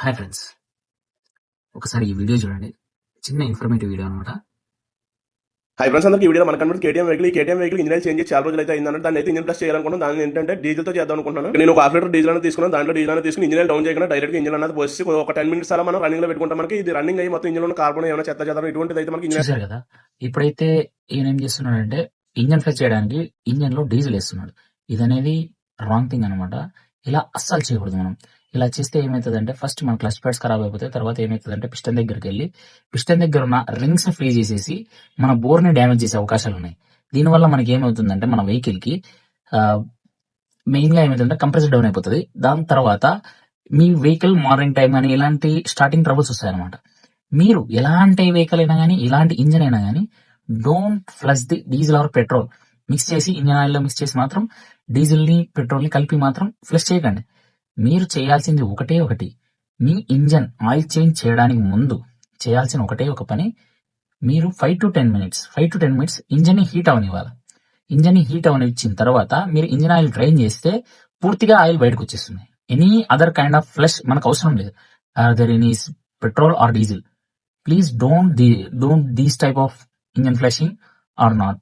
Hi friends, ఒకసారి ఈ video చూడండి. చిన్న ఇన్ఫర్మేటివ్ వీడియో అనమాట. హై ఫ్రెండ్స్, అందరికీ ఈ వీడియో మన convert KTM vehicle engine change చేసి చాలా రోజులు అయితే అయిందంటే దాన్ని అయితే ఇంజిన్ ప్లస్ చేయాలనుకుంటున్నాను. దాన్ని ఏంటంటే డీజిల్ తో చేద్దాం అనుకుంటున్నాను. నేను ఒక 1/2 లీటర్ డీజిల్ అనేది తీసుకున్నాను. దాంట్లో డీజిల్ అనేది తీసుకుని ఇంజిన్ డౌన్ చేయకుండా డైరెక్ట్ ఇంజిన్ అనేది పోసి ఒక 10 మినిట్స్ అలా మనం రన్నింగ్ లో పెట్టుకుంటాం. మనకి ఇది రన్నింగ్ అయ్యి మొత్తం ఇంజిన్ లో కార్బన్ ఏమైనా చెత్త చెత్త ఇటువంటిది అయితే మనకి చూసారు కదా. ఇప్పుడైతే ఈయన ఏం చేస్తున్నాడంటే ఇంజన్ ఫ్రెష్ చేయడానికి ఇంజన్ లో డీజిల్ వేస్తున్నాడు. ఇది అనేది రాంగ్ థింగ్ అనమాట. ఇలా అస్సలు చేయకూడదు. మనం ఇలా చేస్తే ఏమవుతుందంటే ఫస్ట్ మన క్లచ్ ప్యాడ్స్ ఖరాబ్ అయిపోతాయి. తర్వాత ఏమవుతుందంటే పిస్టన్ దగ్గరికి వెళ్ళి పిస్టన్ దగ్గర ఉన్న రింగ్స్ ఫ్రీ చేసేసి మన బోర్ ని డ్యామేజ్ చేసే అవకాశాలు ఉన్నాయి. దీనివల్ల మనకి ఏమవుతుందంటే మన వెహికల్ కి మెయిన్ గా ఏమవుతుందంటే కంప్రెసర్ డౌన్ అయిపోతుంది. దాని తర్వాత మీ వెహికల్ మార్నింగ్ టైం కానీ ఇలాంటి స్టార్టింగ్ ట్రబుల్స్ వస్తాయి అనమాట. మీరు ఎలాంటి వెహికల్ అయినా కానీ ఇలాంటి ఇంజన్ అయినా కానీ don't flush the diesel or petrol mix చేసి ఇంజన్ ఆయిల్ లో మిక్స్ చేసి మాత్రం డీజిల్ ని పెట్రోల్ ని కలిపి మాత్రం ఫ్లష్ చేయకండి. మీరు చేయాల్సింది ఒకటి, మీ ఇంజన్ ఆయిల్ చేంజ్ చేయడానికి ముందు చేయాల్సిన ఒక పని, మీరు 5 to 10 మినిట్స్ ఇంజన్ ని హీట్ అవనివ్వాలి. ఇంజన్ ని హీట్ అవనిచ్చిన తర్వాత మీరు ఇంజన్ ఆయిల్ డ్రైన్ చేస్తే పూర్తిగా ఆయిల్ బయటకు వచ్చేస్తుంది. Any other kind of flush మనకు అవసరం లేదు. There any petrol or diesel, please don't these type of engine flushing or not.